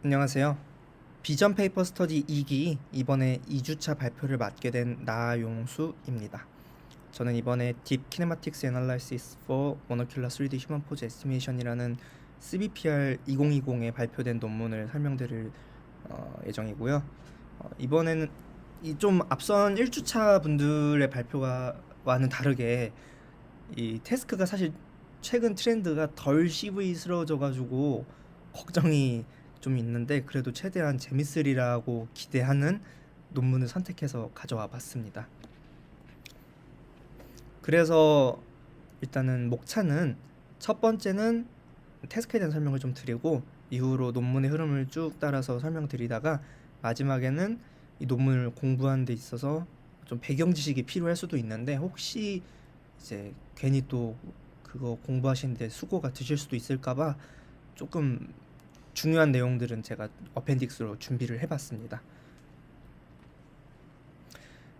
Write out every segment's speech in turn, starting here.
안녕하세요. 비전 페이퍼 스터디 2기 이번에 2주차 발표를 맡게 된 나용수입니다. 저는 이번에 Deep Kinematics Analysis for Monocular 3D Human Pose Estimation이라는 CBPR 2020에 발표된 논문을 설명드릴 예정이고요. 이번에는 이 좀 앞선 1주차 분들의 발표와는 다르게 이 태스크가 사실 최근 트렌드가 덜 CV스러워져 가지고 걱정이 좀 있는데, 그래도 최대한 재밌으리라고 기대하는 논문을 선택해서 가져와 봤습니다. 그래서 일단은 목차는, 첫 번째는 태스크에 대한 설명을 좀 드리고, 이후로 논문의 흐름을 쭉 따라서 설명드리다가, 마지막에는 이 논문을 공부하는 데 있어서 좀 배경 지식이 필요할 수도 있는데, 혹시 이제 괜히 또 그거 공부하시는데 수고가 드실 수도 있을까봐 조금 중요한 내용들은 제가 어펜딕스로 준비를 해봤습니다.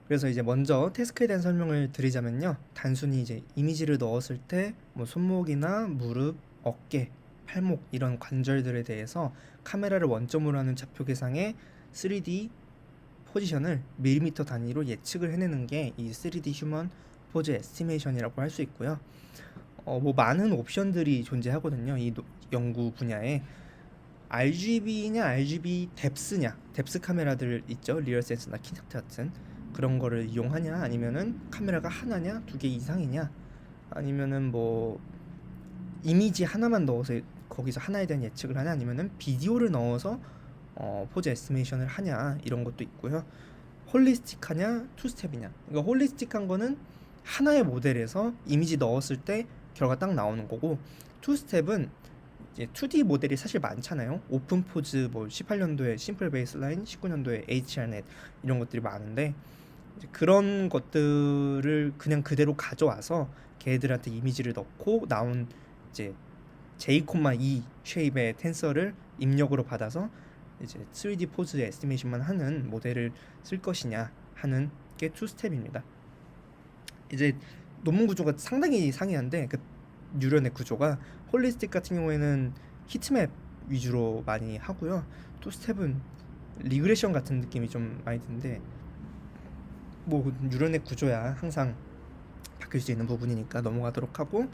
그래서 이제 먼저 태스크에 대한 설명을 드리자면요, 단순히 이제 이미지를 넣었을 때 뭐 손목이나 무릎, 어깨, 팔목 이런 관절들에 대해서 카메라를 원점으로 하는 좌표 계상의 3D 포지션을 밀리미터 단위로 예측을 해내는 게 이 3D 휴먼 포즈 에스티메이션이라고 할 수 있고요. 뭐 많은 옵션들이 존재하거든요, 이 연구 분야에. RGB냐 RGB 뎁스냐, 뎁스 카메라들 있죠, 리얼센스나 키넥트 같은 그런 거를 이용하냐, 아니면은 카메라가 하나냐 두 개 이상이냐, 아니면은 뭐 이미지 하나만 넣어서 거기서 하나에 대한 예측을 하냐, 아니면은 비디오를 넣어서 포즈 에스티메이션을 하냐, 이런 것도 있고요. 홀리스틱하냐 투스텝이냐. 그러니까 홀리스틱한 거는 하나의 모델에서 이미지 넣었을 때 결과 딱 나오는 거고, 투스텝은 이제 2D 모델이 사실 많잖아요. 오픈 포즈, 뭐 18년도에 심플 베이스라인, 19년도에 HR넷 이런 것들이 많은데, 이제 그런 것들을 그냥 그대로 가져와서 걔들한테 이미지를 넣고 나온 이제 J,E 쉐입의 텐서를 입력으로 받아서 이제 3D 포즈 에스티메이션만 하는 모델을 쓸 것이냐 하는 게 투스텝입니다. 이제 논문 구조가 상당히 상이한데, 그 뉴런의 구조가 홀리스틱 같은 경우에는 히트맵 위주로 많이 하고요. 투스텝은 리그레션 같은 느낌이 좀 많이 드는데, 뭐 뉴런의 구조야 항상 바뀔 수 있는 부분이니까 넘어가도록 하고,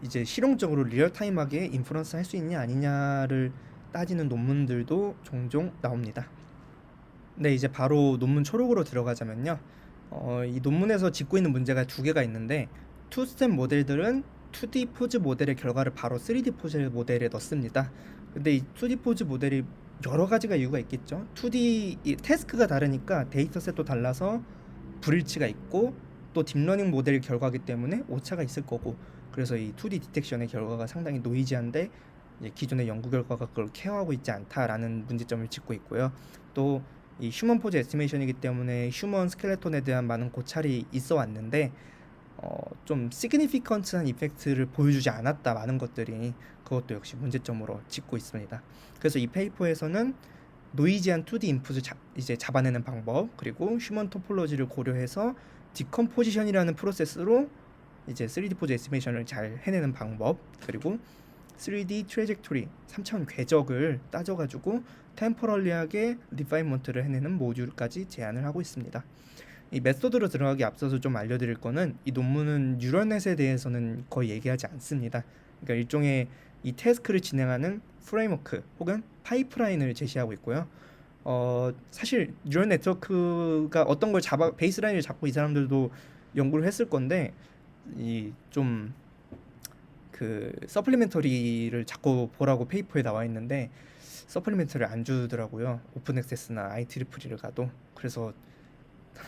이제 실용적으로 리얼타임하게 인프런스 할 수 있냐 아니냐를 따지는 논문들도 종종 나옵니다. 네, 이제 바로 논문 초록으로 들어가자면요, 이 논문에서 짚고 있는 문제가 두 개가 있는데, 투스텝 모델들은 2D 포즈 모델의 결과를 바로 3D 포즈 모델에 넣습니다. 근데 이 2D 포즈 모델이 여러 가지가 이유가 있겠죠. 2D 이 태스크가 다르니까 데이터셋도 달라서 불일치가 있고, 또 딥러닝 모델 결과기 때문에 오차가 있을 거고, 그래서 이 2D 디텍션의 결과가 상당히 노이지한데, 이제 기존의 연구 결과가 그걸 케어하고 있지 않다라는 문제점을 짚고 있고요. 또 이 휴먼 포즈 에스티메이션이기 때문에 휴먼 스켈레톤에 대한 많은 고찰이 있어 왔는데, 좀 시그니피컨트한 이펙트를 보여주지 않았다, 많은 것들이. 그것도 역시 문제점으로 짚고 있습니다. 그래서 이 페이퍼에서는 노이지한 2D 인풋을 이제 잡아내는 방법, 그리고 휴먼 토폴로지를 고려해서 디컴포지션이라는 프로세스로 이제 3D 포즈 에스티메이션을 잘 해내는 방법, 그리고 3D 트래젝토리 3차원 궤적을 따져가지고 템포럴리하게 리파인먼트를 해내는 모듈까지 제안을 하고 있습니다. 이 메소드로 들어가기 앞서서 좀 알려드릴 거는, 이 논문은 뉴럴넷에 대해서는 거의 얘기하지 않습니다. 그러니까 일종의 이 태스크를 진행하는 프레임워크 혹은 파이프라인을 제시하고 있고요. 사실 뉴럴 네트워크가 어떤 걸 베이스라인을 잡고 이 사람들도 연구를 했을 건데, 이좀 그 서플리멘터리를 자꾸 보라고 페이퍼에 나와 있는데 서플리멘터리를 안 주더라고요, 오픈 액세스나 IEEE를 가도. 그래서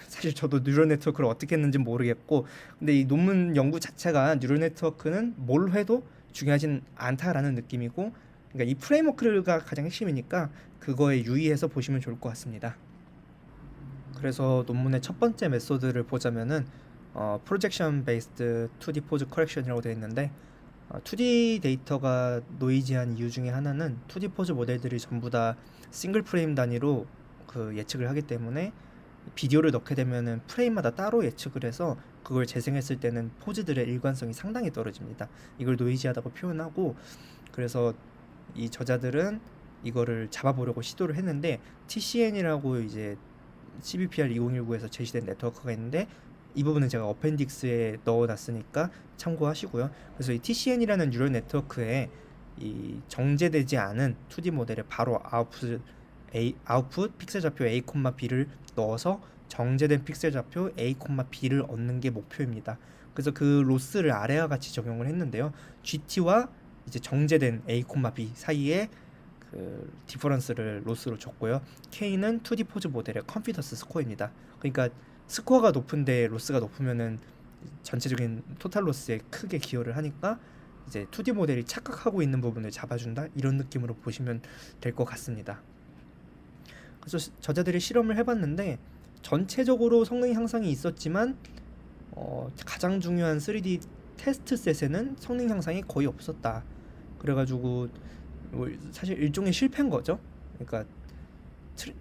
사실 저도 뉴럴 네트워크를 어떻게 했는지 모르겠고, 근데 이 논문 연구 자체가 뉴럴 네트워크는 뭘 해도 중요하진 않다라는 느낌이고, 그러니까 이 프레임워크가 가장 핵심이니까 그거에 유의해서 보시면 좋을 것 같습니다. 그래서 논문의 첫 번째 메소드를 보자면은 프로젝션 베이스드 2D 포즈 커렉션이라고 되어 있는데, 2D 데이터가 노이지한 이유 중에 하나는 2D 포즈 모델들이 전부 다 싱글 프레임 단위로 그 예측을 하기 때문에, 비디오를 넣게 되면은 프레임마다 따로 예측을 해서 그걸 재생했을 때는 포즈들의 일관성이 상당히 떨어집니다. 이걸 노이지하다고 표현하고, 그래서 이 저자들은 이거를 잡아보려고 시도를 했는데 TCN이라고 이제 CBPR 2019에서 제시된 네트워크가 있는데 이 부분은 제가 어펜딕스에 넣어놨으니까 참고하시고요. 그래서 이 TCN이라는 뉴럴 네트워크에 이 정제되지 않은 2D 모델에 바로 아웃풋 픽셀 좌표 A, B를 넣어서 정제된 픽셀 좌표 A, B를 얻는 게 목표입니다. 그래서 그 로스를 아래와 같이 적용을 했는데요. GT와 이제 정제된 A, B 사이에 그 디퍼런스를 로스로 줬고요. K는 2D 포즈 모델의 컨피던스 스코어입니다. 그러니까 스코어가 높은데 로스가 높으면은 전체적인 토탈 로스에 크게 기여를 하니까 이제 2D 모델이 착각하고 있는 부분을 잡아준다 이런 느낌으로 보시면 될 것 같습니다. 그래서 저자들이 실험을 해봤는데 전체적으로 성능 향상이 있었지만 가장 중요한 3D 테스트 셋에는 성능 향상이 거의 없었다. 그래가지고 사실 일종의 실패인 거죠. 그러니까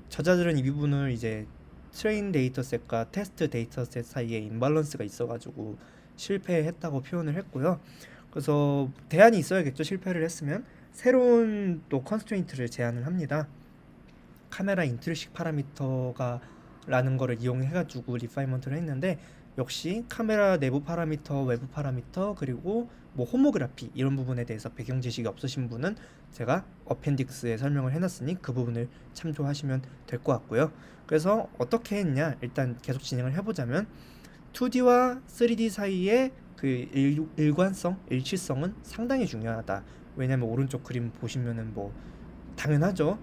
저자들은 이 부분을 이제 트레인 데이터셋과 테스트 데이터셋 사이에 임밸런스가 있어가지고 실패했다고 표현을 했고요. 그래서 대안이 있어야겠죠. 실패를 했으면 새로운 또 컨스트레인트를 제안을 합니다. 카메라 인트리식 파라미터가 라는 거를 이용해가지고 리파이먼트를 했는데 역시 카메라 내부 파라미터, 외부 파라미터 그리고 뭐 호모그라피 이런 부분에 대해서 배경 지식이 없으신 분은 제가 어펜딕스에 설명을 해놨으니 그 부분을 참조하시면 될 것 같고요. 그래서 어떻게 했냐 일단 계속 진행을 해보자면 2D와 3D 사이의 그 일관성, 일치성은 상당히 중요하다. 왜냐면 오른쪽 그림 보시면은 뭐 당연하죠.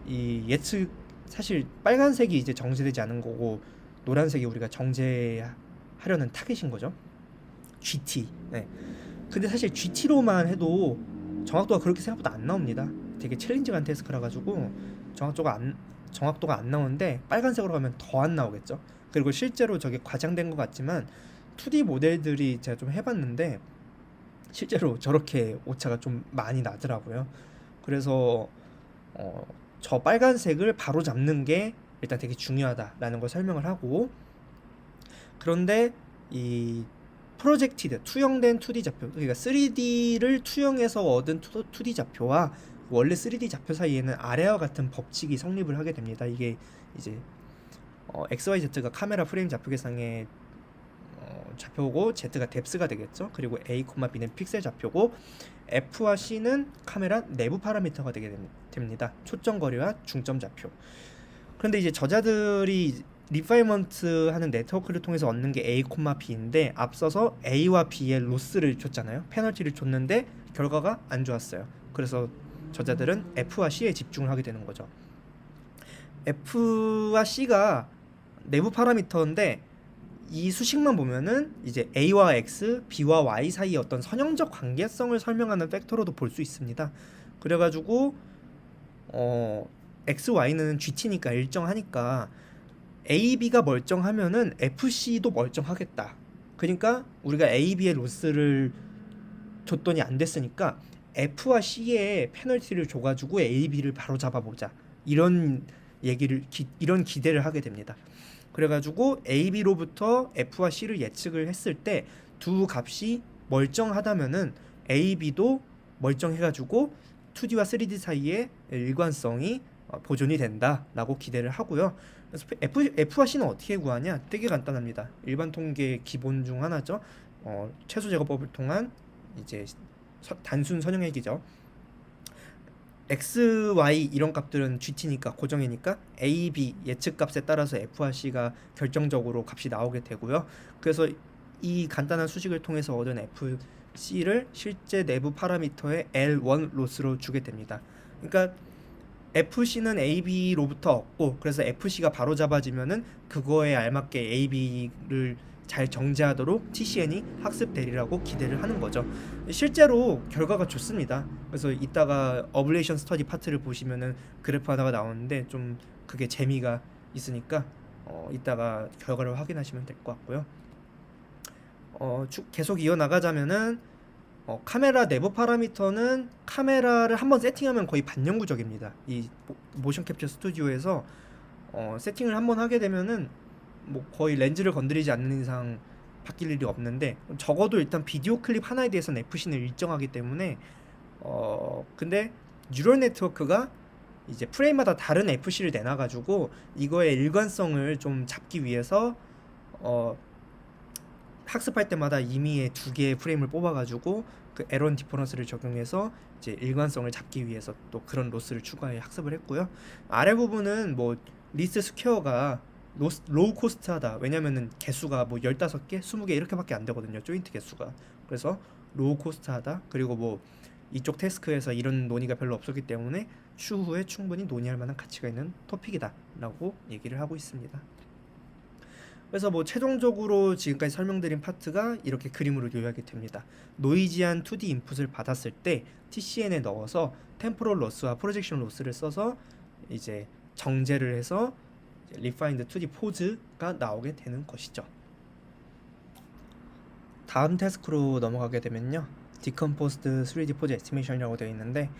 이 예측 사실 빨간색이 이제 정제되지 않은 거고 노란색이 우리가 정제하려는 타겟인 거죠. GT. 네. 근데 사실 GT로만 해도 정확도가 그렇게 생각보다 안 나옵니다. 되게 챌린징한 태스크라 가지고 정확도가 안 나오는데 빨간색으로 가면 더 안 나오겠죠. 그리고 실제로 저게 과장된 것 같지만 2D 모델들이 제가 좀 해봤는데 실제로 저렇게 오차가 좀 많이 나더라고요. 그래서 저 빨간색을 바로 잡는 게 일단 되게 중요하다라는 걸 설명을 하고 그런데 이 프로젝티드 투영된 2D 좌표 그러니까 3D를 투영해서 얻은 2D 좌표와 원래 3D 좌표 사이에는 아래와 같은 법칙이 성립을 하게 됩니다. 이게 이제 XYZ가 카메라 프레임 좌표 계상의 좌표고 Z가 뎁스가 되겠죠. 그리고 A, B는 픽셀 좌표고 F와 C는 카메라 내부 파라미터가 되게 됩니다. 초점 거리와 중점 좌표. 그런데 이제 저자들이 리파이먼트 하는 네트워크를 통해서 얻는 게 A, B인데 앞서서 A와 B의 로스를 줬잖아요. 페널티를 줬는데 결과가 안 좋았어요. 그래서 저자들은 F와 C에 집중을 하게 되는 거죠. F와 C가 내부 파라미터인데 이 수식만 보면은 이제 A와 X, B와 Y 사이의 어떤 선형적 관계성을 설명하는 팩터로도 볼 수 있습니다. 그래가지고 X, Y는 GT니까 일정하니까 A, B가 멀쩡하면은 FC도 멀쩡하겠다. 그러니까 우리가 A, B의 로스를 줬더니 안 됐으니까 F와 C에 페널티를 줘가지고 A, B를 바로 잡아보자. 이런 이런 기대를 하게 됩니다. 그래가지고 A, B로부터 F와 C를 예측을 했을 때 두 값이 멀쩡하다면은 A, B도 멀쩡해가지고 2D와 3D 사이의 일관성이 보존이 된다라고 기대를 하고요. 그래서 F와 C는 어떻게 구하냐? 되게 간단합니다. 일반 통계 기본 중 하나죠. 최소 제거법을 통한 이제 단순 선형액이죠. X, Y 이런 값들은 GT니까 고정이니까 A, B 예측값에 따라서 F와 C가 결정적으로 값이 나오게 되고요. 그래서 이 간단한 수식을 통해서 얻은 FC를 실제 내부 파라미터의 L1 로스로 주게 됩니다. 그러니까 FC는 AB로부터 얻고 그래서 FC가 바로 잡아지면은 그거에 알맞게 AB를 잘 정제하도록 TCN이 학습 대리라고 기대를 하는 거죠. 실제로 결과가 좋습니다. 그래서 이따가 어블레이션 스터디 파트를 보시면은 그래프 하나가 나오는데 좀 그게 재미가 있으니까 이따가 결과를 확인하시면 될 것 같고요. 계속 이어나가자면은 카메라 내부 파라미터는 카메라를 한번 세팅하면 거의 반영구적입니다. 이 모션 캡처 스튜디오에서 세팅을 한번 하게 되면은 뭐 거의 렌즈를 건드리지 않는 이상 바뀔 일이 없는데 적어도 일단 비디오 클립 하나에 대해서는 FC는 일정하기 때문에 근데 뉴럴 네트워크가 이제 프레임마다 다른 FC를 내놔가지고 이거의 일관성을 좀 잡기 위해서 학습할 때마다 임의의 두 개의 프레임을 뽑아가지고 그 에런 디퍼런스를 적용해서 이제 일관성을 잡기 위해서 또 그런 로스를 추가해 학습을 했고요. 아래 부분은 뭐 리스트 스퀘어가 로우 코스트하다. 왜냐면은 개수가 뭐 15개, 20개 이렇게밖에 안 되거든요. 조인트 개수가. 그래서 로우 코스트하다. 그리고 뭐 이쪽 태스크에서 이런 논의가 별로 없었기 때문에 추후에 충분히 논의할 만한 가치가 있는 토픽이다라고 얘기를 하고 있습니다. 그래서 뭐 최종적으로 지금까지 설명드린 파트가 이렇게 그림으로 요약이 됩니다. 노이지한 2D 인풋을 받았을 때 TCN에 넣어서 템포럴 로스와 프로젝션 로스를 써서 이제 정제를 해서 리파인드 2D 포즈가 나오게 되는 것이죠. 다음 태스크로 넘어가게 되면요. Decomposed 3D 포즈 에스티메이션이라고 되어 있는데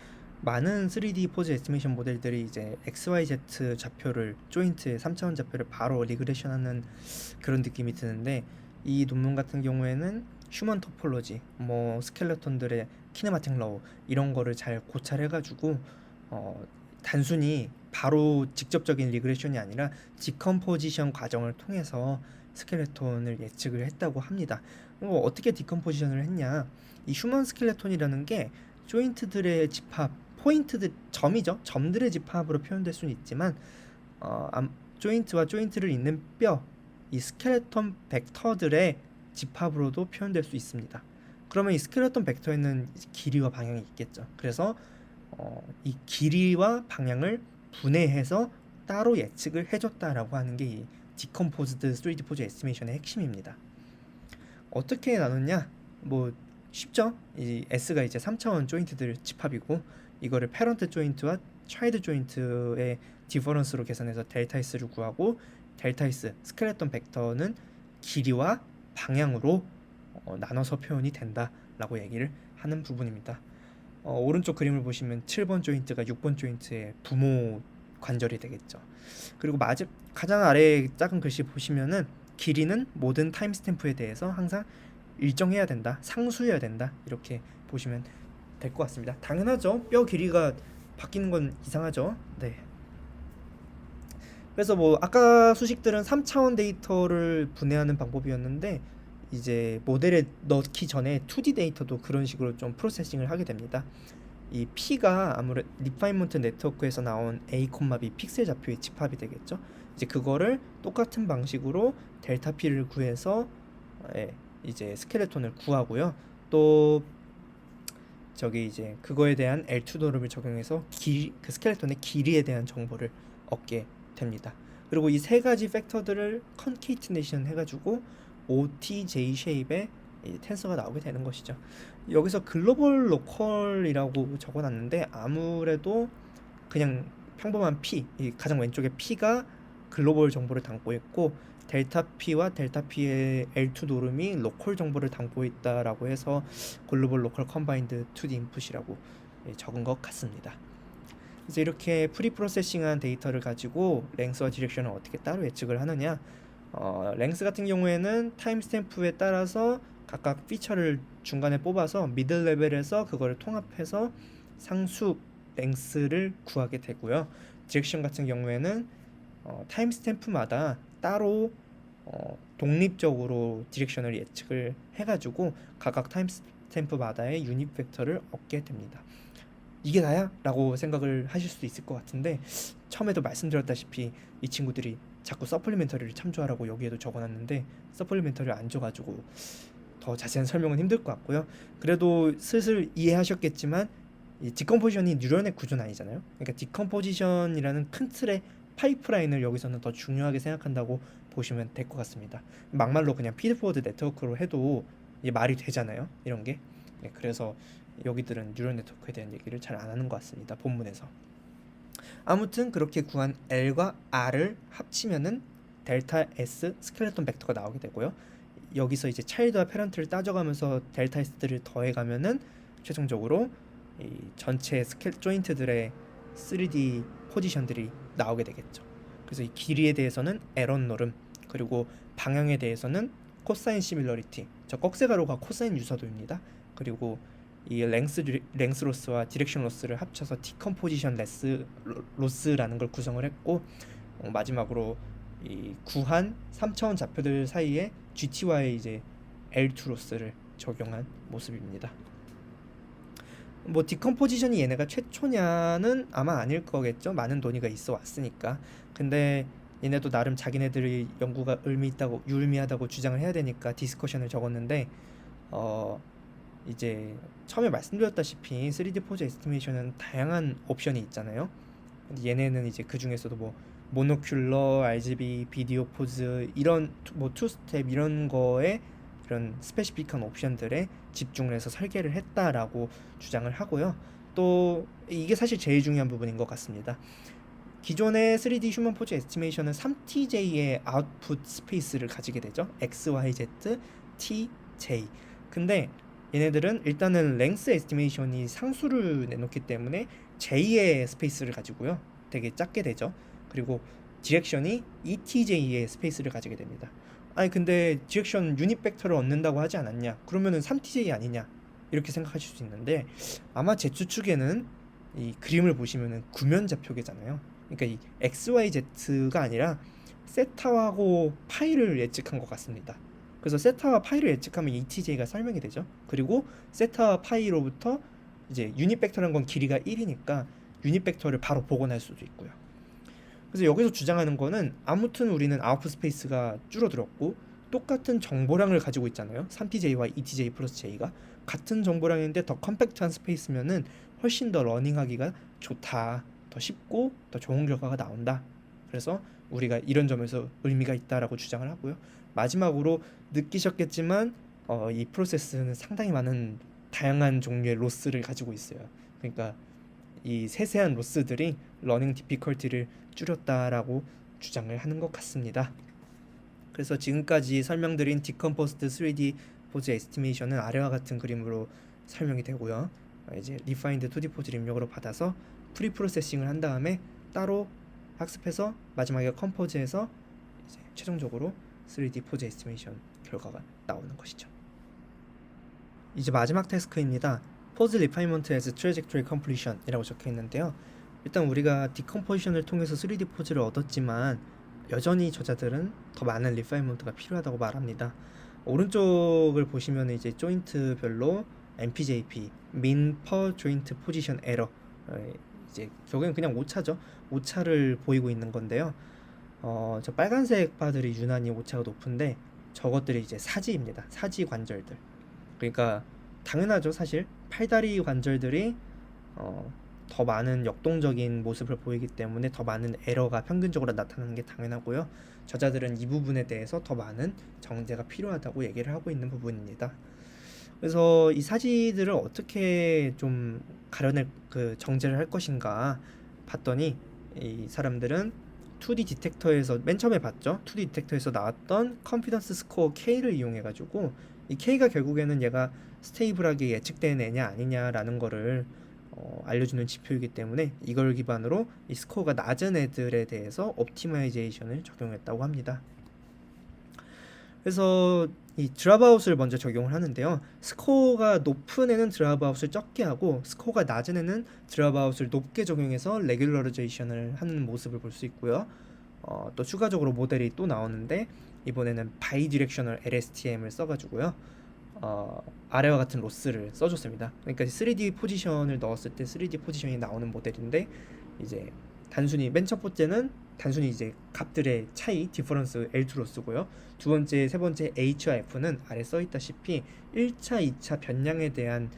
많은 3D 포즈 에스티메이션 모델들이 이제 XYZ 좌표를 조인트의 3차원 좌표를 바로 리그레션하는 그런 느낌이 드는데 이 논문 같은 경우에는 휴먼 토폴로지, 뭐 스켈레톤들의 키네마틱 러우 이런 거를 잘 고찰해가지고 단순히 바로 직접적인 리그레션이 아니라 디컴포지션 과정을 통해서 스켈레톤을 예측을 했다고 합니다. 어떻게 디컴포지션을 했냐? 이 휴먼 스켈레톤이라는 게 조인트들의 집합, 포인트들 점이죠. 점들의 집합으로 표현될 수는 있지만 조인트와 조인트를 잇는 뼈, 이 스켈레톤 벡터들의 집합으로도 표현될 수 있습니다. 그러면 이 스켈레톤 벡터에는 길이와 방향이 있겠죠. 그래서 이 길이와 방향을 분해해서 따로 예측을 해줬다라고 하는 게 이 디컴포즈드 3D 포즈 에스티메이션의 핵심입니다. 어떻게 나누냐? 뭐 쉽죠? 이 S가 이제 3차원 조인트들 집합이고 이거를 패런트 조인트와 차일드 조인트의 디퍼런스로 계산해서 델타 S를 구하고 델타 S 스켈레톤 벡터는 길이와 방향으로 나눠서 표현이 된다라고 얘기를 하는 부분입니다. 오른쪽 그림을 보시면 7번 조인트가 6번 조인트의 부모 관절이 되겠죠. 그리고 가장 아래 작은 글씨 보시면은 길이는 모든 타임스탬프에 대해서 항상 일정해야 된다, 상수해야 된다 이렇게 보시면 될 것 같습니다. 당연하죠. 뼈 길이가 바뀌는 건 이상하죠. 네. 그래서 뭐 아까 수식들은 3차원 데이터를 분해하는 방법이었는데 이제 모델에 넣기 전에 2D 데이터도 그런 식으로 좀 프로세싱을 하게 됩니다. 이 P가 아무래도 리파인먼트 네트워크에서 나온 A, B 픽셀 좌표의 집합이 되겠죠. 이제 그거를 똑같은 방식으로 델타 P를 구해서 이제 스켈레톤을 구하고요. 또 저기 이제 그거에 대한 L2 노름을 적용해서 그 스켈레톤의 길이에 대한 정보를 얻게 됩니다. 그리고 이 세 가지 팩터들을 컨케이트네이션 해가지고 OTJ 쉐입의 텐서가 나오게 되는 것이죠. 여기서 글로벌 로컬이라고 적어놨는데 아무래도 그냥 평범한 P, 이 가장 왼쪽에 P가 글로벌 정보를 담고 있고 델타 P와 델타 P의 L2 노름이 로컬 정보를 담고 있다라고 해서 글로벌 로컬 컴바인드 2D 인풋이라고 적은 것 같습니다. 그래서 이렇게 프리 프로세싱한 데이터를 가지고 랭스와 디렉션을 어떻게 따로 예측을 하느냐? 랭스 같은 경우에는 타임스탬프에 따라서 각각 피처를 중간에 뽑아서 미들 레벨에서 그거를 통합해서 상수 랭스를 구하게 되고요. 디렉션 같은 경우에는 타임스탬프마다 따로 독립적으로 디렉션을 예측을 해가지고 각각 타임스탬프마다의 유닛 벡터를 얻게 됩니다. 이게 다야? 라고 생각을 하실 수도 있을 것 같은데 처음에도 말씀드렸다시피 이 친구들이 자꾸 서플리멘터리를 참조하라고 여기에도 적어놨는데 서플리멘터리를 안 줘가지고 더 자세한 설명은 힘들 것 같고요. 그래도 슬슬 이해하셨겠지만 이 디컴포지션이 뉴런의 구조는 아니잖아요. 그러니까 디컴포지션이라는 큰 틀의 파이프라인을 여기서는 더 중요하게 생각한다고 보시면 될 것 같습니다. 막말로 그냥 피드포워드 네트워크로 해도 이게 말이 되잖아요. 이런 게. 네, 그래서 여기들은 뉴럴 네트워크에 대한 얘기를 잘 안 하는 것 같습니다. 본문에서. 아무튼 그렇게 구한 L과 R을 합치면은 델타 S 스켈레톤 벡터가 나오게 되고요. 여기서 이제 차일드와 페런트를 따져가면서 델타 S들을 더해가면은 최종적으로 이 전체 조인트들의 3D 포지션들이 나오게 되겠죠. 그래서 이 길이에 대해서는 에런 노름, 그리고 방향에 대해서는 코사인 시밀러리티, 저 꺽쇠가루가 코사인 유사도입니다. 그리고 이 랭스 로스와 디렉션 로스를 합쳐서 디컴포지션 로스라는 걸 구성을 했고, 마지막으로 이 구한 3차원 좌표들 사이에 GT와의 이제 L2 로스를 적용한 모습입니다. 뭐 디컴포지션이 얘네가 최초냐는 아마 아닐 거겠죠. 많은 논의가 있어 왔으니까. 근데 얘네도 나름 자기네들의 연구가 유의미하다고 주장을 해야 되니까 디스커션을 적었는데, 이제 처음에 말씀드렸다시피 3D 포즈 에스티메이션은 다양한 옵션이 있잖아요. 근데 얘네는 이제 그 중에서도 뭐 모노큘러, RGB, 비디오 포즈 이런 뭐 투스텝 이런 거에 그런 스페시픽한 옵션들에 집중을 해서 설계를 했다라고 주장을 하고요. 또 이게 사실 제일 중요한 부분인 것 같습니다. 기존의 3D 휴먼 포즈 에스티메이션은 3TJ의 아웃풋 스페이스를 가지게 되죠. X, Y, Z, T, J. 근데 얘네들은 일단은 랭스 에스티메이션이 상수를 내놓기 때문에 J의 스페이스를 가지고요. 되게 작게 되죠. 그리고 디렉션이 ETJ의 스페이스를 가지게 됩니다. 아니 근데 디렉션 유닛 벡터를 얻는다고 하지 않았냐? 그러면은 3TJ 아니냐? 이렇게 생각하실 수 있는데, 아마 제 추측에는 이 그림을 보시면은 구면 좌표계잖아요. 그러니까 이 XYZ가 아니라 세타하고 파이를 예측한 것 같습니다. 그래서 세타와 파이를 예측하면 ETJ가 설명이 되죠. 그리고 세타와 파이로부터 이제 유닛 벡터라는 건 길이가 1이니까 유닛 벡터를 바로 복원할 수도 있고요. 그래서 여기서 주장하는 거는 아무튼 우리는 아웃풋 스페이스가 줄어들었고 똑같은 정보량을 가지고 있잖아요. 3TJ와 ETJ 플러스 J가 같은 정보량인데 더 컴팩트한 스페이스면은 훨씬 더 러닝하기가 좋다, 더 쉽고 더 좋은 결과가 나온다. 그래서 우리가 이런 점에서 의미가 있다라고 주장을 하고요. 마지막으로 느끼셨겠지만 이 프로세스는 상당히 많은 다양한 종류의 로스를 가지고 있어요. 그러니까 이 세세한 로스들이 러닝 디피컬티를 줄였다라고 주장을 하는 것 같습니다. 그래서 지금까지 설명드린 디컴포스트 3D 포즈 에스티메이션은 아래와 같은 그림으로 설명이 되고요. 이제 리파인드 2D 포즈 입력으로 받아서 프리 프로세싱을 한 다음에 따로 학습해서 마지막에 컴포즈해서 이제 최종적으로 3D 포즈 에스티메이션 결과가 나오는 것이죠. 이제 마지막 태스크입니다. 포즈 리파이먼트 as trajectory completion 이라고 적혀 있는데요. 일단 우리가 디컴포지션을 통해서 3D 포즈를 얻었지만 여전히 저자들은 더 많은 리파이먼트가 필요하다고 말합니다. 오른쪽을 보시면 이제 조인트별로 MPJP, Mean Per Joint Position Error, 이제 결국엔 그냥 오차죠. 오차를 보이고 있는 건데요. 저 빨간색 바들이 유난히 오차가 높은데 저것들이 이제 사지입니다. 사지 관절들. 그러니까 당연하죠. 사실 팔다리 관절들이 더 많은 역동적인 모습을 보이기 때문에 더 많은 에러가 평균적으로 나타나는 게 당연하고요. 저자들은 이 부분에 대해서 더 많은 정제가 필요하다고 얘기를 하고 있는 부분입니다. 그래서 이 사지들을 어떻게 좀 가려낼 정제를 할 것인가 봤더니 이 사람들은 2D 디텍터에서 맨 처음에 봤죠. 2D 디텍터에서 나왔던 컨피던스 스코어 K를 이용해 가지고 이 K가 결국에는 얘가 스테이블하게 예측된 애냐 아니냐라는 거를 알려주는 지표이기 때문에 이걸 기반으로 이 스코어가 낮은 애들에 대해서 옵티마이제이션을 적용했다고 합니다. 그래서 이 드랍아웃을 먼저 적용을 하는데요. 스코어가 높은 애는 드랍아웃을 적게 하고 스코어가 낮은 애는 드랍아웃을 높게 적용해서 레귤러라이제이션을 하는 모습을 볼 수 있고요. 또 추가적으로 모델이 또 나오는데 이번에는 바이디렉셔널 LSTM을 써가지고요. 아래와 같은 로스를 써줬습니다. 그러니까 3D 포지션을 넣었을 때 3D 포지션이 나오는 모델인데 이제 단순히 맨 첫 번째는 단순히 이제 값들의 차이 디퍼런스 L2 로스고요. 두 번째, 세 번째 H와 F는 아래 써 있다시피 1차, 2차 변량에 대한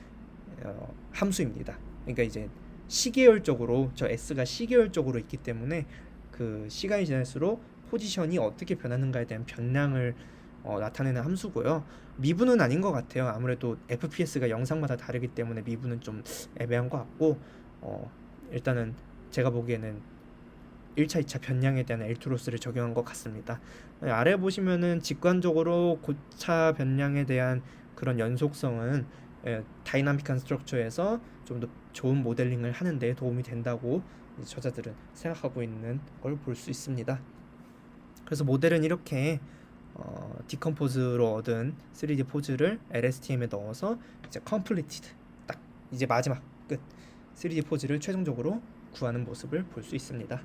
함수입니다. 그러니까 이제 시계열적으로 저 S가 시계열적으로 있기 때문에 그 시간이 지날수록 포지션이 어떻게 변하는가에 대한 변량을 나타내는 함수고요. 미분은 아닌 것 같아요. 아무래도 FPS가 영상마다 다르기 때문에 미분은 좀 애매한 것 같고 일단은 제가 보기에는 1차, 2차 변량에 대한 L2 로스를 적용한 것 같습니다. 아래 보시면은 직관적으로 고차 변량에 대한 그런 연속성은 다이나믹한 스트럭처에서 좀 더 좋은 모델링을 하는데 도움이 된다고 저자들은 생각하고 있는 걸 볼 수 있습니다. 그래서 모델은 이렇게 디컴포즈로 얻은 3D 포즈를 LSTM에 넣어서 이제 completed 딱 이제 마지막 끝 3D 포즈를 최종적으로 구하는 모습을 볼 수 있습니다.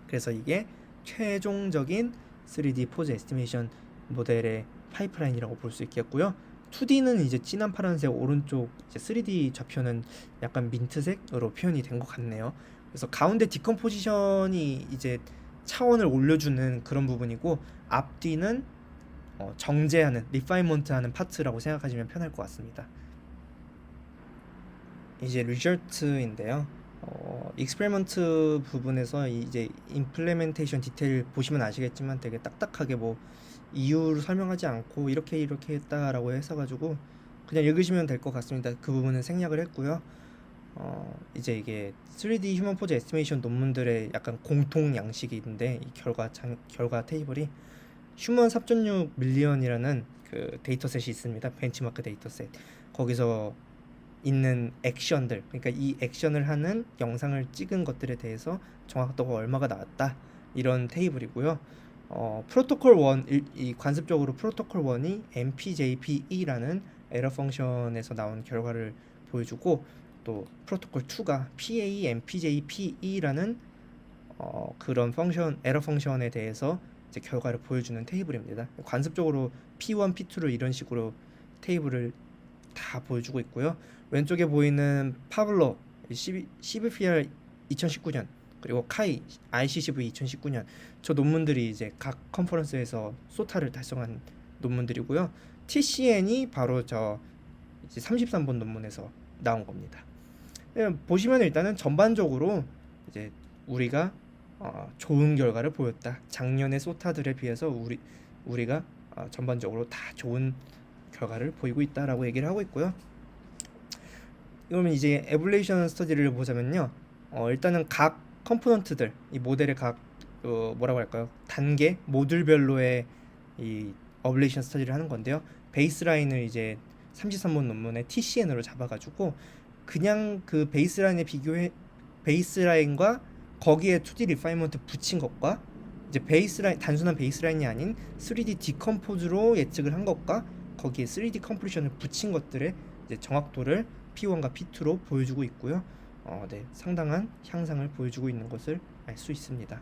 그래서 이게 최종적인 3D 포즈 에스티메이션 모델의 파이프라인이라고 볼 수 있겠고요. 2D는 이제 진한 파란색 오른쪽 이제 3D 좌표는 약간 민트색으로 표현이 된 것 같네요. 그래서 가운데 디컴포지션이 이제 차원을 올려주는 그런 부분이고 앞뒤는 정제하는 리파이먼트하는 파트라고 생각하시면 편할 것 같습니다. 이제 리절트인데요. 익스페리먼트 부분에서 이제 임플레멘테이션 디테일 보시면 아시겠지만 되게 딱딱하게 뭐 이유를 설명하지 않고 이렇게 했다라고 해서 그냥 읽으시면 될 것 같습니다. 그 부분은 생략을 했고요. 이제 이게 3D 휴먼 포즈 에스티메이션 논문들의 약간 공통 양식이 있는데 이 결과 테이블이 휴먼 4.6 밀리언이라는 그 데이터셋이 있습니다. 벤치마크 데이터셋. 거기서 있는 액션들, 그러니까 이 액션을 하는 영상을 찍은 것들에 대해서 정확도가 얼마가 나왔다 이런 테이블이고요. 프로토콜 1, 이 관습적으로 프로토콜 1이 MPJPE라는 에러 펑션에서 나온 결과를 보여주고 또 프로토콜 2가 PAMPJPE라는 그런 펑션 에러 펑션에 대해서 이제 결과를 보여주는 테이블입니다. 관습적으로 P1, P2를 이런 식으로 테이블을 다 보여주고 있고요. 왼쪽에 보이는 파블로 CVPR 2019년 그리고 카이 ICCV 2019년 저 논문들이 이제 각 컨퍼런스에서 소타를 달성한 논문들이고요. TCN이 바로 저 이제 33번 논문에서 나온 겁니다. 보시면 일단은 전반적으로 이제 우리가 좋은 결과를 보였다. 작년의 소타들에 비해서 우리가 전반적으로 다 좋은 결과를 보이고 있다라고 얘기를 하고 있고요. 그러면 이제 에볼레이션 스터디를 보자면요. 일단은 각 컴포넌트들, 이 모델의 각 뭐라고 할까요? 단계, 모듈별로의 이 어블레이션 스터디를 하는 건데요. 베이스라인을 이제 33번 논문의 TCN으로 잡아가지고 그냥 그 베이스라인과 거기에 2D 리파이먼트 붙인 것과 이제 베이스라인 단순한 베이스라인이 아닌 3D 디컴포즈로 예측을 한 것과 거기에 3D 컴프레션을 붙인 것들의 이제 정확도를 P1과 P2로 보여주고 있고요. 네, 상당한 향상을 보여주고 있는 것을 알 수 있습니다.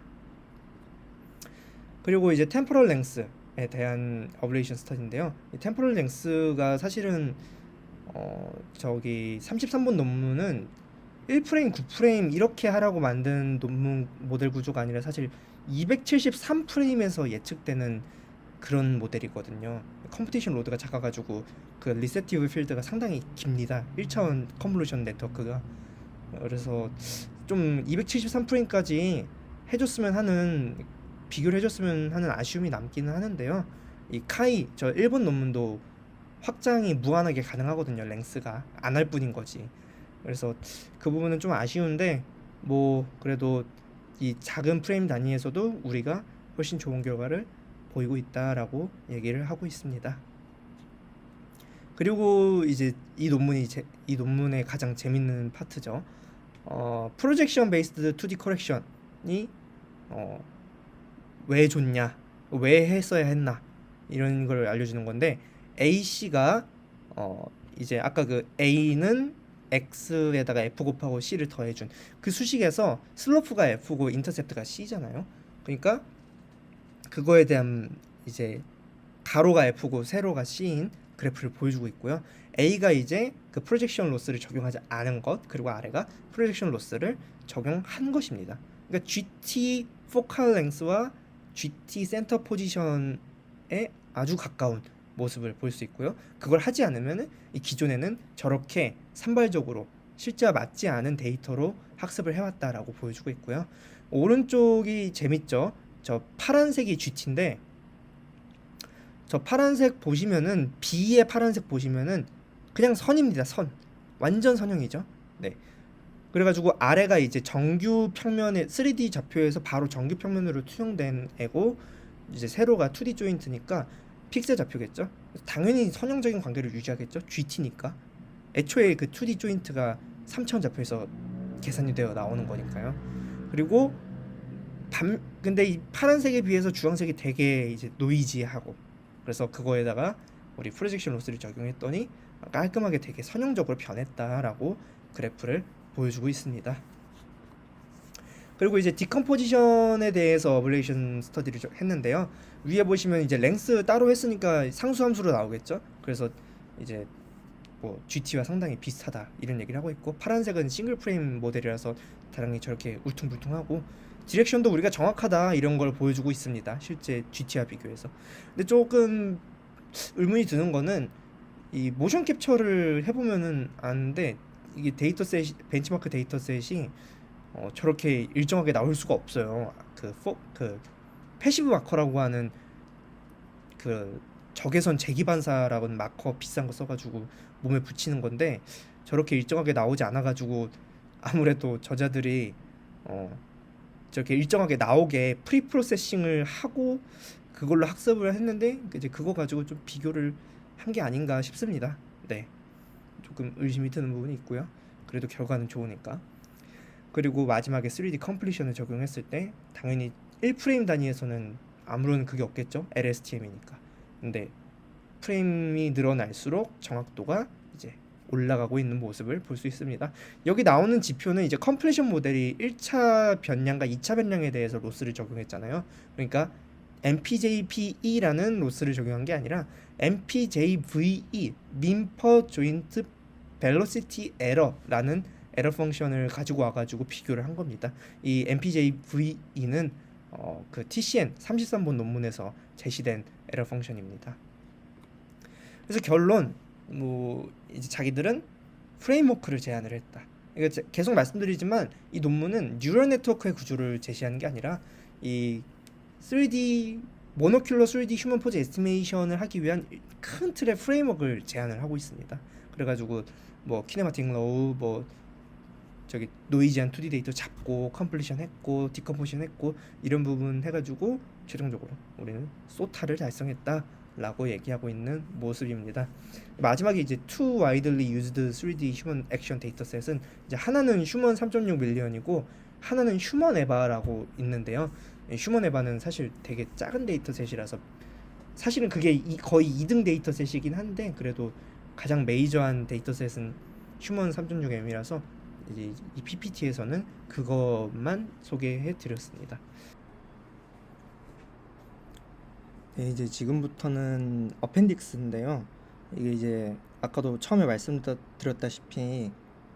그리고 이제 템포럴 랭스에 대한 어블레이션 스터디인데요. 이 템포럴 랭스가 사실은 저기 33번 논문은 1프레임, 9프레임 이렇게 하라고 만든 논문 모델 구조가 아니라 사실 273프레임에서 예측되는 그런 모델이거든요. 컴퓨테이션 로드가 작아가지고 그 리셉티브 필드가 상당히 깁니다. 1차원 컨볼루션 네트워크가. 그래서 좀 273프레임까지 비교를 해줬으면 하는 아쉬움이 남기는 하는데요. 이 카이 저 일본 논문도 확장이 무한하게 가능하거든요. 랭스가 안 할 뿐인 거지. 그래서 그 부분은 좀 아쉬운데 뭐 그래도 이 작은 프레임 단위에서도 우리가 훨씬 좋은 결과를 보이고 있다라고 얘기를 하고 있습니다. 그리고 이제 이 논문의 가장 재밌는 파트죠. 프로젝션 베이스드 2D 커렉션이 왜 좋냐, 왜 했어야 했나 이런 걸 알려주는 건데 AC가 이제 아까 그 A는 X에다가 F 곱하고 C를 더해준 그 수식에서 슬로프가 F고 인터셉트가 C잖아요. 그러니까 그거에 대한 이제 가로가 F고 세로가 C인 그래프를 보여주고 있고요. A가 이제 그 프로젝션 로스를 적용하지 않은 것, 그리고 아래가 프로젝션 로스를 적용한 것입니다. 그러니까 GT 포칼 랭스와 GT 센터 포지션에 아주 가까운 모습을 볼 수 있고요. 그걸 하지 않으면 이 기존에는 저렇게 산발적으로 실제와 맞지 않은 데이터로 학습을 해왔다라고 보여주고 있고요. 오른쪽이 재밌죠. 저 파란색이 GT인데 저 파란색 보시면은 B의 파란색 보시면은 그냥 선입니다. 선. 완전 선형이죠. 네. 그래가지고 아래가 이제 정규 평면에 3D 좌표에서 바로 정규 평면으로 투영된 애고 이제 세로가 2D 조인트니까 픽셀 좌표겠죠. 당연히 선형적인 관계를 유지하겠죠. GT니까. 애초에 그 2D 조인트가 3차원 좌표에서 계산이 되어 나오는 거니까요. 그리고 근데 이 파란색에 비해서 주황색이 되게 이제 노이지하고 그래서 그거에다가 우리 프로젝션 로스를 적용했더니 깔끔하게 되게 선형적으로 변했다라고 그래프를 보여주고 있습니다. 그리고 이제 디컴포지션에 대해서 어블레이션 스터디를 했는데요. 위에 보시면 이제 랭스 따로 했으니까 상수함수로 나오겠죠. 그래서 이제 뭐 GT와 상당히 비슷하다 이런 얘기를 하고 있고, 파란색은 싱글 프레임 모델이라서 다랑이 저렇게 울퉁불퉁하고, 디렉션도 우리가 정확하다 이런 걸 보여주고 있습니다. 실제 GT와 비교해서. 근데 조금 의문이 드는 거는 이 모션 캡처를 해보면은 아는데, 이게 데이터셋 벤치마크 데이터셋이 저렇게 일정하게 나올 수가 없어요. 그 패시브 마커라고 하는 그 적외선 재기반사라는 마커 비싼 거 써가지고 몸에 붙이는 건데, 저렇게 일정하게 나오지 않아가지고 아무래도 저자들이 저렇게 일정하게 나오게 프리 프로세싱을 하고 그걸로 학습을 했는데, 이제 그거 가지고 좀 비교를 한 게 아닌가 싶습니다. 네, 조금 의심이 드는 부분이 있고요. 그래도 결과는 좋으니까. 그리고 마지막에 3D 컴플리션을 적용했을 때 당연히 1프레임 단위에서는 아무런 그게 없겠죠. LSTM이니까. 근데 프레임이 늘어날수록 정확도가 이제 올라가고 있는 모습을 볼 수 있습니다. 여기 나오는 지표는 이제 컴플리션 모델이 1차 변량과 2차 변량에 대해서 로스를 적용했잖아요. 그러니까 MPJPE라는 로스를 적용한 게 아니라 MPJVE, Mean Per Joint Velocity Error라는 에러 펑션을 가지고 와가지고 비교를 한 겁니다. 이 MPJVE는 그 TCN 33번 논문에서 제시된 에러 펑션입니다. 그래서 결론, 뭐 이제 자기들은 프레임워크를 제안을 했다. 이거 계속 말씀드리지만 이 논문은 뉴럴 네트워크의 구조를 제시하는 게 아니라 이 3D 모노큘러 3D 휴먼 포즈 에스티메이션을 하기 위한 큰 틀의 프레임워크를 제안을 하고 있습니다. 그래가지고 뭐 키네마틱 로우, 뭐 저기 노이즈한 2D 데이터 잡고 컴플리션 했고 디컴포지션 했고 이런 부분 해가지고 최종적으로 우리는 소타를 달성했다라고 얘기하고 있는 모습입니다. 마지막에 이제 two widely used 3D human action data셋은 이제 하나는 휴먼 3.6 밀리언이고 하나는 휴먼 에바라고 있는데요. 휴먼 에바는 사실 되게 작은 데이터셋이라서 사실은 그게 거의 2등 데이터셋이긴 한데, 그래도 가장 메이저한 데이터셋은 휴먼 3.6M이라서 이제 이 PPT에서는 그것만 소개해 드렸습니다. 네, 이제 지금부터는 어펜딕스인데요. 이게 이제 아까도 처음에 말씀드렸다시피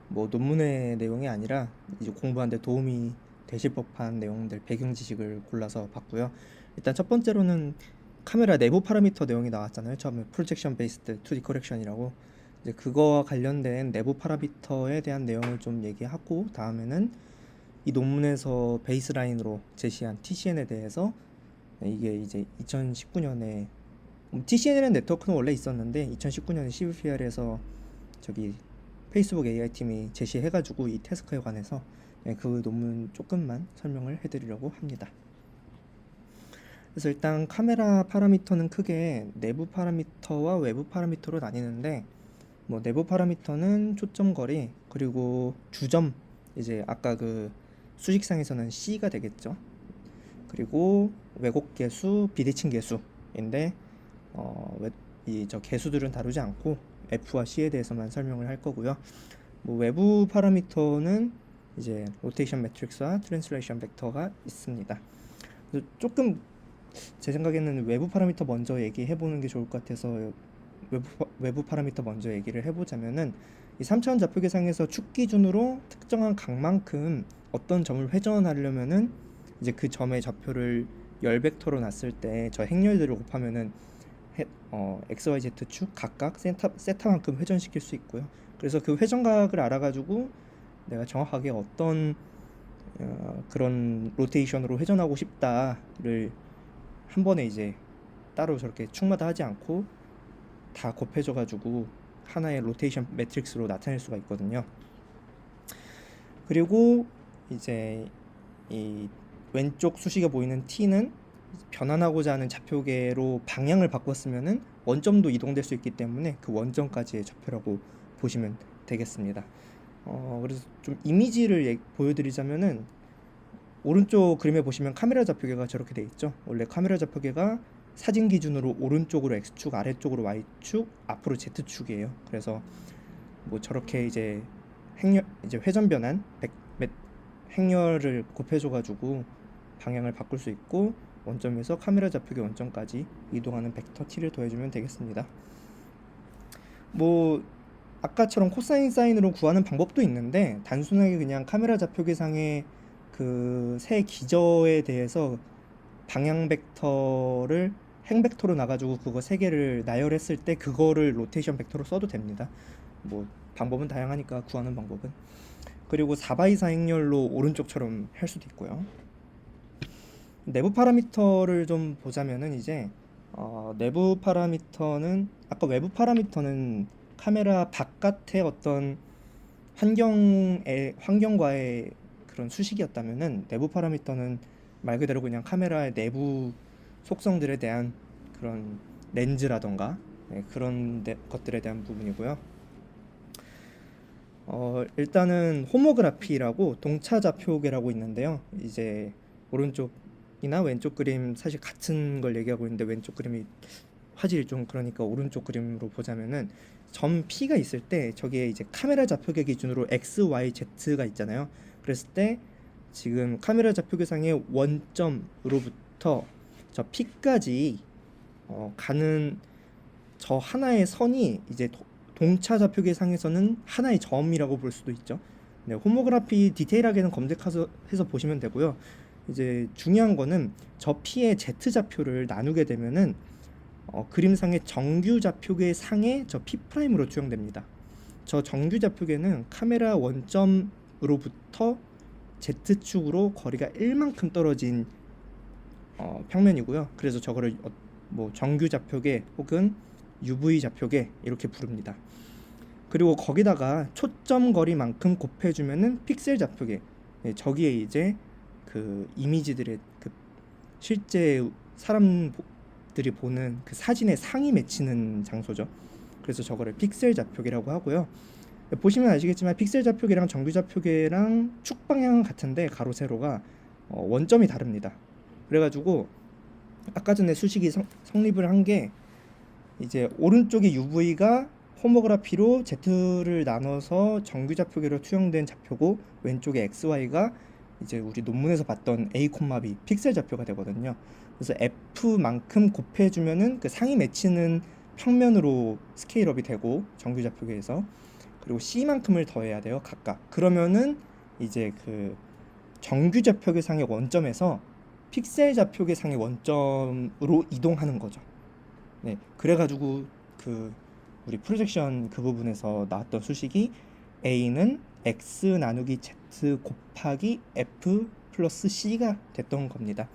뭐 논문의 내용이 아니라 이제 공부하는데 도움이 되실 법한 내용들, 배경 지식을 골라서 봤고요. 일단 첫 번째로는 카메라 내부 파라미터 내용이 나왔잖아요. 처음에 프로젝션 베이스드 2D 커렉션이라고. 이제 그거와 관련된 내부 파라미터에 대한 내용을 좀 얘기하고, 다음에는 이 논문에서 베이스라인으로 제시한 TCN에 대해서, 이게 이제 2019년에 TCN이라는 네트워크는 원래 있었는데 2019년에 CVPR에서 저기 페이스북 AI 팀이 제시해가지고 이 태스크에 관해서 그 논문 조금만 설명을 해드리려고 합니다. 그래서 일단 카메라 파라미터는 크게 내부 파라미터와 외부 파라미터로 나뉘는데, 뭐 내부 파라미터는 초점거리, 그리고 주점, 이제 아까 그 수직상에서는 C가 되겠죠. 그리고 왜곡 계수, 비대칭 계수인데 이 저 계수들은 다루지 않고 F와 C에 대해서만 설명을 할 거고요. 뭐 외부 파라미터는 이제 로테이션 매트릭스와 트랜슬레이션 벡터가 있습니다. 그래서 조금 제 생각에는 외부 파라미터 먼저 얘기해 보는 게 좋을 것 같아서 외부 파라미터 먼저 얘기를 해보자면은, 이 3차원 좌표 계상에서 축 기준으로 특정한 각만큼 어떤 점을 회전하려면은 이제 그 점의 좌표를 열 벡터로 놨을 때 저 행렬들을 곱하면은 x, y, z 축 각각 세타만큼 회전시킬 수 있고요. 그래서 그 회전각을 알아가지고 내가 정확하게 어떤 그런 로테이션으로 회전하고 싶다를 한 번에 이제 따로 저렇게 축마다 하지 않고 다 곱해져가지고 하나의 로테이션 매트릭스로 나타낼 수가 있거든요. 그리고 이제 이 왼쪽 수식에 보이는 T는 변환하고자 하는 좌표계로 방향을 바꿨으면은 원점도 이동될 수 있기 때문에 그 원점까지의 좌표라고 보시면 되겠습니다. 그래서 좀 이미지를 보여드리자면은, 오른쪽 그림에 보시면 카메라 좌표계가 저렇게 돼 있죠. 원래 카메라 좌표계가 사진 기준으로 오른쪽으로 X축, 아래쪽으로 Y축, 앞으로 Z축이에요. 그래서 뭐 저렇게 이제 이제 회전 변환 행렬을 곱해줘가지고 방향을 바꿀 수 있고, 원점에서 카메라 좌표계 원점까지 이동하는 벡터 t를 더해주면 되겠습니다. 뭐 아까처럼 코사인 사인으로 구하는 방법도 있는데, 단순하게 그냥 카메라 좌표계상의 그 세 기저에 대해서 방향 벡터를 행 벡터로 나가지고 그거 세 개를 나열했을 때 그거를 로테이션 벡터로 써도 됩니다. 뭐 방법은 다양하니까, 구하는 방법은. 그리고 4x4 행렬로 오른쪽처럼 할 수도 있고요. 내부 파라미터를 좀 보자면은 이제 내부 파라미터는, 아까 외부 파라미터는 카메라 바깥의 어떤 환경과의 그런 수식이었다면은, 내부 파라미터는 말 그대로 그냥 카메라의 내부 속성들에 대한 그런 렌즈라던가 그런 것들에 대한 부분이고요. 일단은 호모그라피라고 동차좌표계라고 있는데요. 이제 오른쪽이나 왼쪽 그림 사실 같은 걸 얘기하고 있는데, 왼쪽 그림이 화질이 좀 그러니까 오른쪽 그림으로 보자면은, 점 P가 있을 때 저기에 이제 카메라 좌표계 기준으로 X, Y, Z가 있잖아요. 그랬을 때 지금 카메라 좌표계상의 원점으로부터 저 P까지 가는 저 하나의 선이 이제 동차 좌표계상에서는 하나의 점이라고 볼 수도 있죠. 네, 호모그라피 디테일하게는 검색해서 보시면 되고요. 이제 중요한 거는 저 P의 Z 좌표를 나누게 되면은 그림상의 정규 좌표계 상에 저 P'으로 투영됩니다. 저 정규 좌표계는 카메라 원점으로부터 Z축으로 거리가 1만큼 떨어진 평면이고요. 그래서 저거를 뭐 정규 좌표계 혹은 UV 좌표계 이렇게 부릅니다. 그리고 거기다가 초점 거리만큼 곱해주면은 픽셀 좌표계, 저기에 이제 그 이미지들의 그 실제 사람들이 보는 그 사진의 상이 맺히는 장소죠. 그래서 저거를 픽셀 좌표계라고 하고요. 보시면 아시겠지만 픽셀 좌표계랑 정규 좌표계랑 축 방향은 같은데 가로 세로가 원점이 다릅니다. 그래가지고 아까 전에 수식이 성립을 한 게, 이제 오른쪽에 UV가 호모그라피로 Z를 나눠서 정규 좌표계로 투영된 좌표고, 왼쪽에 XY가 이제 우리 논문에서 봤던 A, B 픽셀 좌표가 되거든요. 그래서 F만큼 곱해주면은 그 상이 맺히는 평면으로 스케일업이 되고, 정규 좌표계에서. 그리고 C만큼을 더해야 돼요, 각각. 그러면은 이제 그 정규 좌표계 상의 원점에서 픽셀 좌표계 상의 원점으로 이동하는 거죠. 네, 그래가지고 그 우리 프로젝션 그 부분에서 나왔던 수식이 A는 X 나누기 Z 곱하기 F 플러스 C가 됐던 겁니다.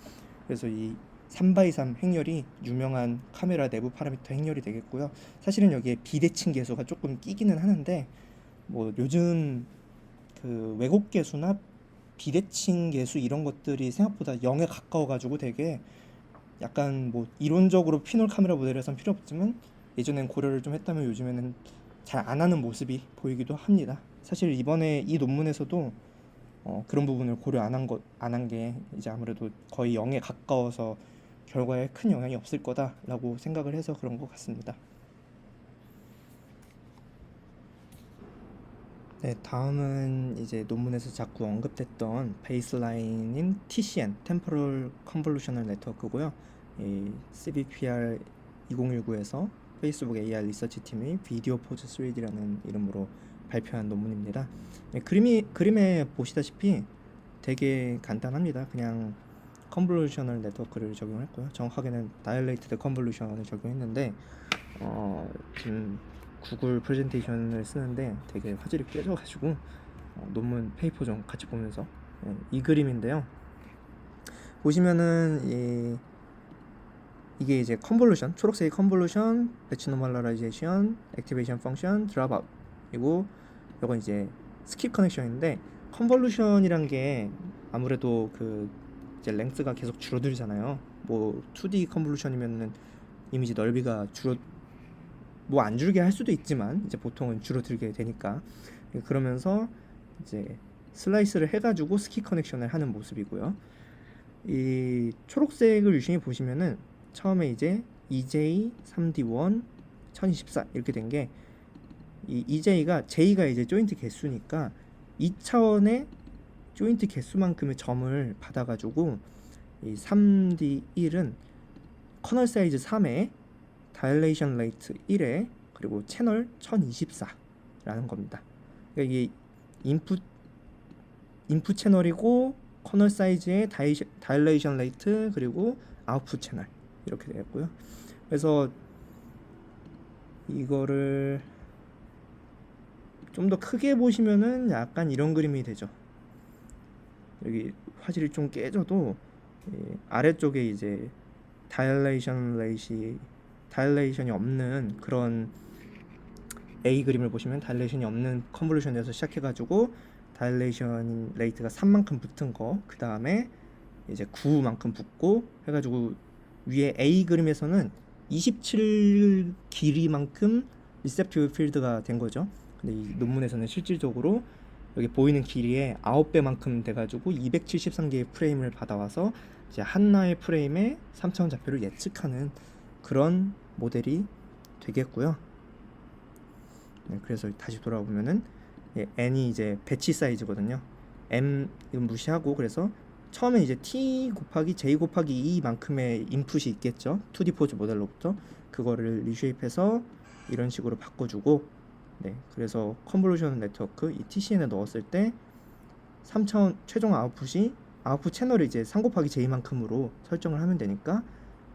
그래서 이 3x3 행렬이 유명한 카메라 내부 파라미터 행렬이 되겠고요. 사실은 여기에 비대칭 계수가 조금 끼기는 하는데, 뭐 요즘 그 왜곡 계수나 비대칭 계수 이런 것들이 생각보다 0에 가까워가지고 되게 약간 뭐 이론적으로 피놀 카메라 모델에선 필요 없지만, 예전엔 고려를 좀 했다면 요즘에는 잘 안 하는 모습이 보이기도 합니다. 사실 이번에 이 논문에서도 그런 부분을 고려 안 한 게 이제 아무래도 거의 0에 가까워서 결과에 큰 영향이 없을 거다라고 생각을 해서 그런 것 같습니다. 네, 다음은 이제 논문에서 자꾸 언급됐던 베이스라인인 TCN, Temporal Convolutional Network고요. 이 CVPR 2019에서 페이스북 AR 리서치 팀이 비디오 포즈 3D라는 이름으로 발표한 논문입니다. 네, 그림에 보시다시피 되게 간단합니다. 그냥 컨볼루셔널 네트워크를 적용했고요. 정확하게는 다이얼레이티드 컨볼루션을 적용했는데, 지금 구글 프레젠테이션을 쓰는데 되게 화질이 깨져가지고 논문 페이퍼 좀 같이 보면서, 이 그림인데요. 보시면은 이게 이제 컨볼루션, 초록색이 컨볼루션, 배치 노멀라이제이션, 액티베이션 펑션, 드랍아웃, 그리고 이건 이제 스킵 커넥션인데, 컨볼루션이란 게 아무래도 그 이제 랭스가 계속 줄어들잖아요. 뭐 2D 컨볼루션이면은 이미지 넓이가 뭐 안 줄게 할 수도 있지만 이제 보통은 줄어들게 되니까, 그러면서 이제 슬라이스를 해가지고 스킵 커넥션을 하는 모습이고요. 이 초록색을 유심히 보시면은 처음에 이제 EJ3D1 1024 이렇게 된 게, 이 J가 이제 조인트 개수니까 2차원의 조인트 개수만큼의 점을 받아가지고, 이 3D1은 커널 사이즈 3에 다일레이션 레이트 1에 그리고 채널 1024라는 겁니다. 그러니까 이게 인풋 채널이고 커널 사이즈의 다일레이션 레이트 그리고 아웃풋 채널 이렇게 되겠고요. 그래서 이거를 좀 더 크게 보시면은 약간 이런 그림이 되죠. 여기 화질이 좀 깨져도 아래쪽에 이제 다일레이션이 없는 그런 A 그림을 보시면, 다일레이션이 없는 컨볼루션에서 시작해가지고 다일레이션 레이트가 3만큼 붙은 거, 그 다음에 이제 9만큼 붙고 해가지고 위에 A 그림에서는 27 길이만큼 리셉티브 필드가 된 거죠. 근데 이 논문에서는 실질적으로 여기 보이는 길이의 9배만큼 돼가지고 273개의 프레임을 받아와서 이제 하나의 프레임의 3차원 좌표를 예측하는 그런 모델이 되겠고요. 네, 그래서 다시 돌아보면은 n이 이제 배치 사이즈거든요. m 이건 무시하고, 그래서 처음에 이제 t 곱하기 j 곱하기 2만큼의 인풋이 있겠죠. 2D 포즈 모델로부터 그거를 리쉐입해서 이런 식으로 바꿔주고, 네, 그래서 컨볼루션 네트워크 이 TCN에 넣었을 때 3차원 최종 아웃풋 채널을 이제 3 곱하기 j만큼으로 설정을 하면 되니까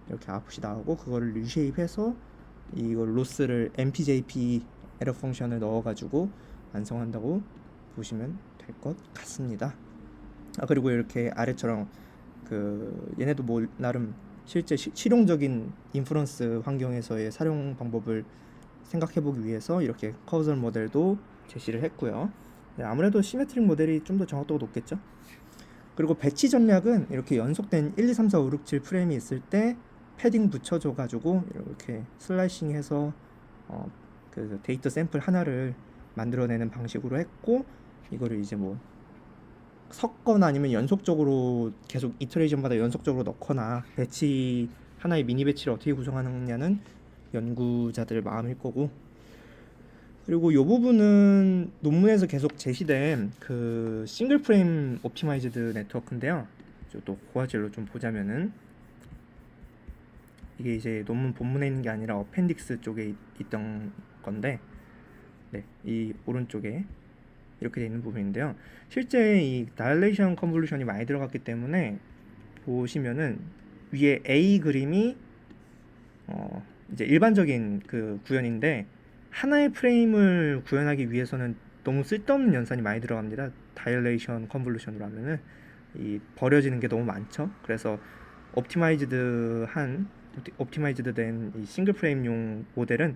이렇게 아웃풋이 나오고, 그거를 리쉐입해서 이걸 로스를 MPJP 에러 펑션을 넣어가지고 완성한다고 보시면 될 것 같습니다. 그리고 이렇게 아래처럼 얘네도 뭐 나름 실제 실용적인 인프런스 환경에서의 사용 방법을 생각해보기 위해서 이렇게 커우설 모델도 제시를 했고요. 네, 아무래도 시메트릭 모델이 좀 더 정확도가 높겠죠. 그리고 배치 전략은 이렇게 연속된 1, 2, 3, 4, 5, 6, 7 프레임이 있을 때 패딩 붙여줘 가지고 이렇게 슬라이싱해서 그 데이터 샘플 하나를 만들어내는 방식으로 했고, 이거를 이제 뭐 섞거나 아니면 연속적으로 계속 이터레이션마다 연속적으로 넣거나 배치 하나의 미니 배치를 어떻게 구성하느냐는 연구자들 마음일 거고, 그리고 이 부분은 논문에서 계속 제시된 그 싱글 프레임 옵티마이즈드 네트워크인데요. 또 고화질로 좀 보자면은 이게 이제 논문 본문에 있는 게 아니라 어펜딕스 쪽에 있던 건데, 네, 이 오른쪽에 이렇게 돼 있는 부분인데요. 실제 이 다일레이션 컨볼루션이 많이 들어갔기 때문에 보시면은 위에 A 그림이 이제 일반적인 그 구현인데, 하나의 프레임을 구현하기 위해서는 너무 쓸데없는 연산이 많이 들어갑니다. 다일레이션 컨볼루션으로 하면은 이 버려지는 게 너무 많죠. 그래서 옵티마이즈드 된 이 싱글 프레임용 모델은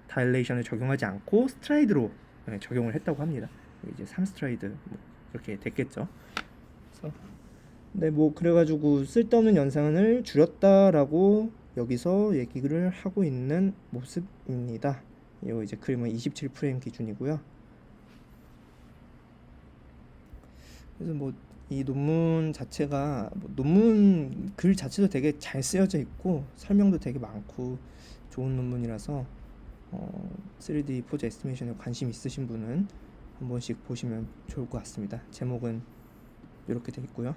다일레이션을 적용하지 않고 스트라이드로 적용을 했다고 합니다. 이제 3스트라이드 뭐 이렇게 됐겠죠. 그래서 네, 뭐 그래가지고 쓸데없는 연산을 줄였다라고 여기서 얘기를 하고 있는 모습입니다. 이 이제 그림은 27 프레임 기준이고요. 그래서 뭐 이 논문 자체가 논문 글 자체도 되게 잘 쓰여져 있고 설명도 되게 많고 좋은 논문이라서 3D 포즈 에스티메이션에 관심 있으신 분은 한 번씩 보시면 좋을 것 같습니다. 제목은 이렇게 되어 있고요.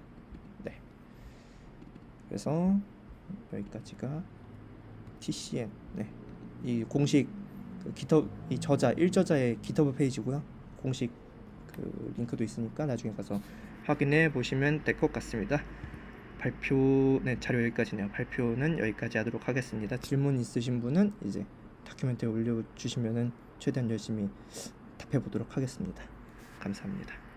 네. 그래서 여기까지가 TCN. 네. 이 공식 GitHub 이 저자 1저자의 GitHub 페이지고요. 공식 그 링크도 있으니까 나중에 가서 확인해 보시면 될 것 같습니다. 자료 여기까지네요. 발표는 여기까지 하도록 하겠습니다. 질문 있으신 분은 이제 다큐멘터리 올려주시면은 최대한 열심히 답해 보도록 하겠습니다. 감사합니다.